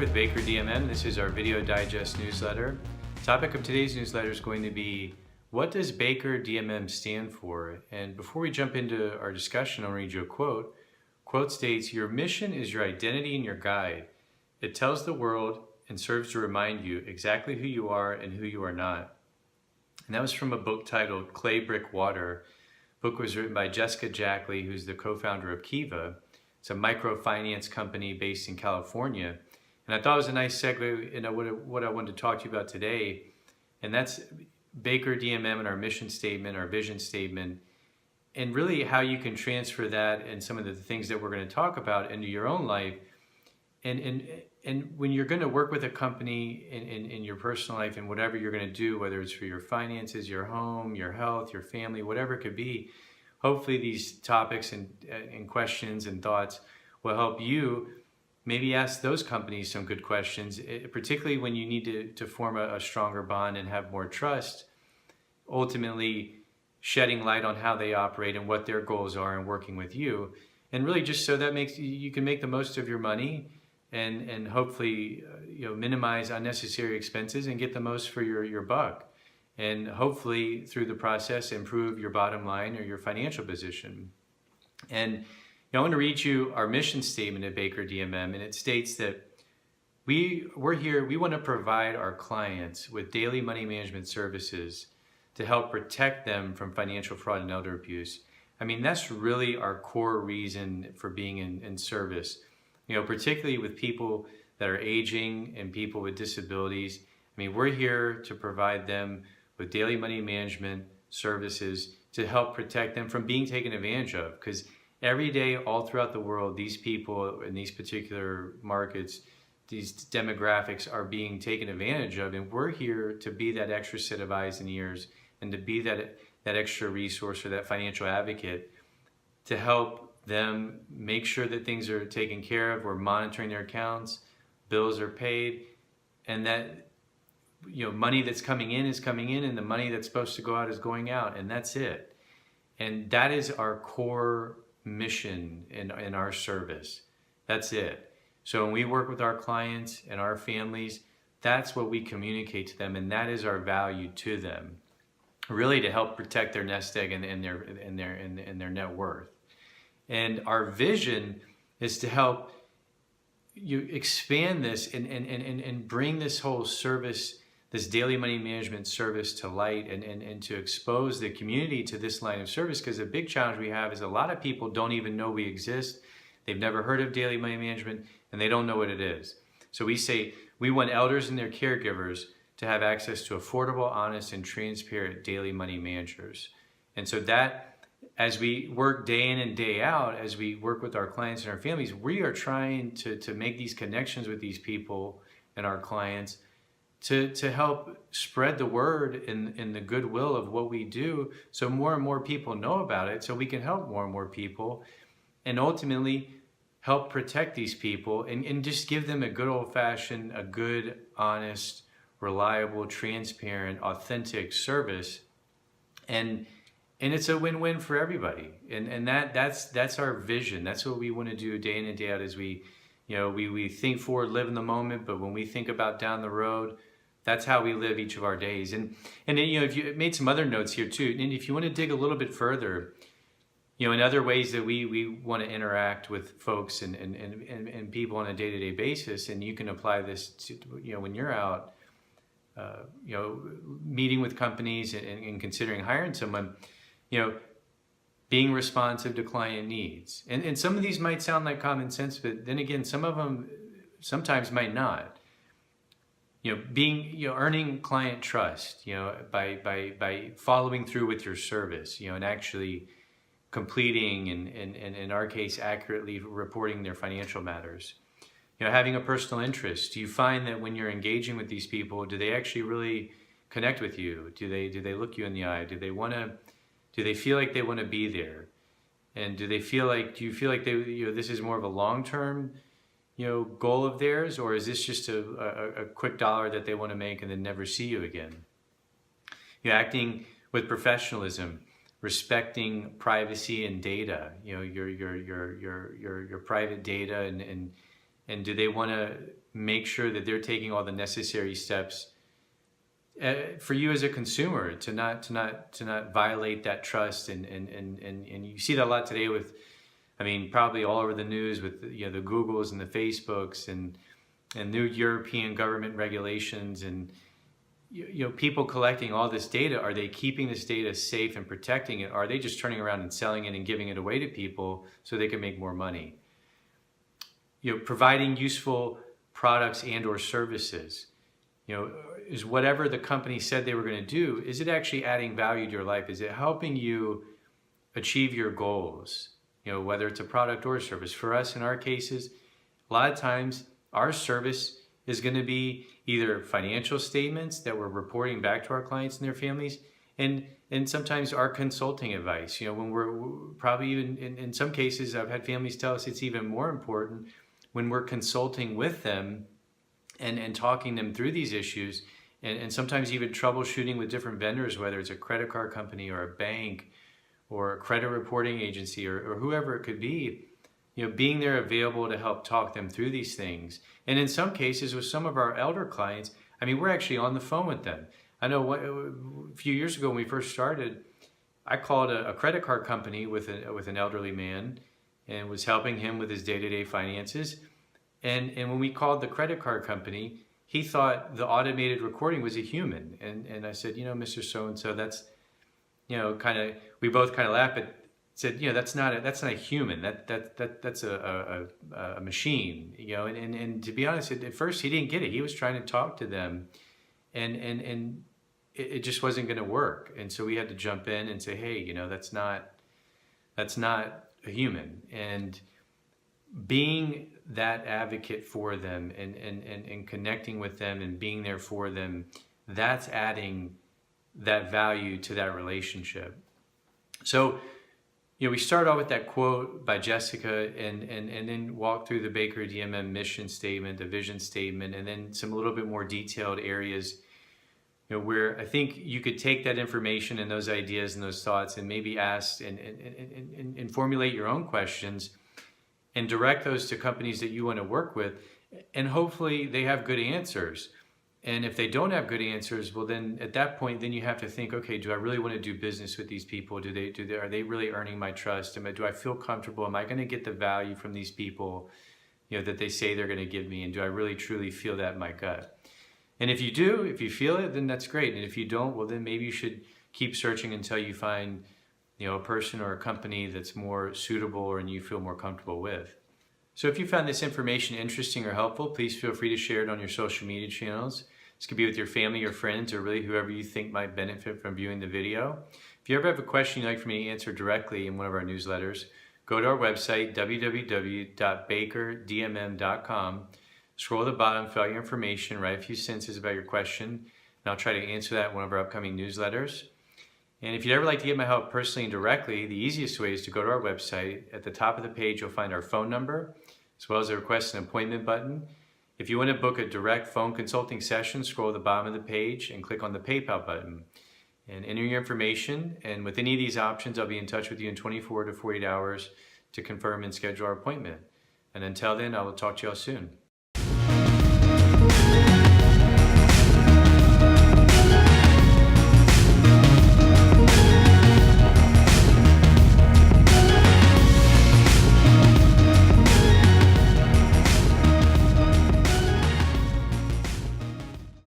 with Baker DMM. This is our video digest newsletter. The topic of today's newsletter is going to be, what does Baker DMM stand for? And before we jump into our discussion, I'll read you a quote. Quote states, "Your mission is your identity and your guide. It tells the world and serves to remind you exactly who you are and who you are not." And that was from a book titled Clay Brick Water. The book was written by Jessica Jackley, who's the co-founder of Kiva. It's a microfinance company based in California. And I thought it was a nice segue into what I wanted to talk to you about today. And that's Baker DMM and our mission statement, our vision statement, and really how you can transfer that and some of the things that we're going to talk about into your own life. And when you're going to work with a company in your personal life and whatever you're going to do, whether it's for your finances, your home, your health, your family, whatever it could be, hopefully these topics and questions and thoughts will help you maybe ask those companies some good questions, particularly when you need to form a stronger bond and have more trust, ultimately shedding light on how they operate and what their goals are and working with you. And really just so that you can make the most of your money and hopefully minimize unnecessary expenses and get the most for your buck. And hopefully through the process improve your bottom line or your financial position. And I want to read you our mission statement at Baker DMM, and it states that we're here, we want to provide our clients with daily money management services to help protect them from financial fraud and elder abuse. I mean, that's really our core reason for being in service, particularly with people that are aging and people with disabilities. I mean, we're here to provide them with daily money management services to help protect them from being taken advantage of. Because every day, all throughout the world, these people in these particular markets, these demographics are being taken advantage of. And we're here to be that extra set of eyes and ears and to be that extra resource or that financial advocate to help them make sure that things are taken care of. We're monitoring their accounts, bills are paid, and that money that's coming in is coming in, and the money that's supposed to go out is going out, and that's it. And that is our core mission in our service. That's it. So when we work with our clients and our families, that's what we communicate to them, and that is our value to them, really to help protect their nest egg and their net worth. And our vision is to help you expand this and bring this whole service, this daily money management service to light and to expose the community to this line of service. Because a big challenge we have is a lot of people don't even know we exist. They've never heard of daily money management and they don't know what it is. So we say we want elders and their caregivers to have access to affordable, honest, and transparent daily money managers. And so that, as we work day in and day out, as we work with our clients and our families, we are trying to make these connections with these people and our clients to help spread the word in the goodwill of what we do, so more and more people know about it, so we can help more and more people and ultimately help protect these people and just give them a good old-fashioned, a good, honest, reliable, transparent, authentic service. And it's a win-win for everybody. And that's our vision. That's what we want to do day in and day out as we think forward, live in the moment, but when we think about down the road, that's how we live each of our days. And if you made some other notes here too, and if you want to dig a little bit further, in other ways that we want to interact with folks and people on a day-to-day basis, and you can apply this to, when you're out, meeting with companies and considering hiring someone, being responsive to client needs. And some of these might sound like common sense, but then again, some of them sometimes might not. Earning client trust, by following through with your service, and actually completing and in our case, accurately reporting their financial matters. Having a personal interest. Do you find that when you're engaging with these people, do they actually really connect with you? Do they look you in the eye? Do they feel like they want to be there? And do you feel like this is more of a long-term, goal of theirs, or is this just a quick dollar that they want to make and then never see you again? Acting with professionalism, respecting privacy and data, your private data, and do they want to make sure that they're taking all the necessary steps for you as a consumer to not violate that trust. And you see that a lot today with, I mean, probably all over the news with, you know, the Googles and the Facebooks and new European government regulations, and you know, people collecting all this data. Are they keeping this data safe and protecting it? Are they just turning around and selling it and giving it away to people so they can make more money? You know, providing useful products and or services. You know, is whatever the company said they were going to do, is it actually adding value to your life? Is it helping you achieve your goals? You know, whether it's a product or a service. For us, in our cases, a lot of times our service is going to be either financial statements that we're reporting back to our clients and their families, and sometimes our consulting advice. You know, when we're probably even in some cases, I've had families tell us it's even more important when we're consulting with them and talking them through these issues, and sometimes even troubleshooting with different vendors, whether it's a credit card company or a bank or a credit reporting agency or whoever it could be. You know, being there available to help talk them through these things. And in some cases with some of our elder clients, I mean, we're actually on the phone with them. I know a few years ago when we first started, I called a credit card company with an elderly man and was helping him with his day-to-day finances. And when we called the credit card company, he thought the automated recording was a human. And I said, you know, Mr. So-and-so, that's, you know, we both kind of laughed, but said, you know, that's not a human. That's a machine. You know, and to be honest, at first he didn't get it. He was trying to talk to them, and it just wasn't going to work. And so we had to jump in and say, hey, you know, that's not a human. And being that advocate for them and connecting with them and being there for them, that's adding that value to that relationship. So, you know, we start off with that quote by Jessica and then walk through the Baker DMM mission statement, the vision statement, and then some a little bit more detailed areas, you know, where I think you could take that information and those ideas and those thoughts and maybe ask and formulate your own questions and direct those to companies that you want to work with, and hopefully they have good answers. And if they don't have good answers, well, then at that point, then you have to think, okay, do I really want to do business with these people? Are they really earning my trust? Do I feel comfortable? Am I going to get the value from these people, you know, that they say they're going to give me? And do I really truly feel that in my gut? And if you do, if you feel it, then that's great. And if you don't, well, then maybe you should keep searching until you find, you know, a person or a company that's more suitable or and you feel more comfortable with. So if you found this information interesting or helpful, please feel free to share it on your social media channels. This could be with your family or friends or really whoever you think might benefit from viewing the video. If you ever have a question you'd like for me to answer directly in one of our newsletters, go to our website, www.bakerdmm.com. Scroll to the bottom, fill out your information, write a few sentences about your question, and I'll try to answer that in one of our upcoming newsletters. And if you'd ever like to get my help personally and directly, the easiest way is to go to our website. At the top of the page, you'll find our phone number, as well as a request an appointment button. If you want to book a direct phone consulting session, scroll to the bottom of the page and click on the PayPal button. And enter your information, and with any of these options, I'll be in touch with you in 24 to 48 hours to confirm and schedule our appointment. And until then, I will talk to you all soon.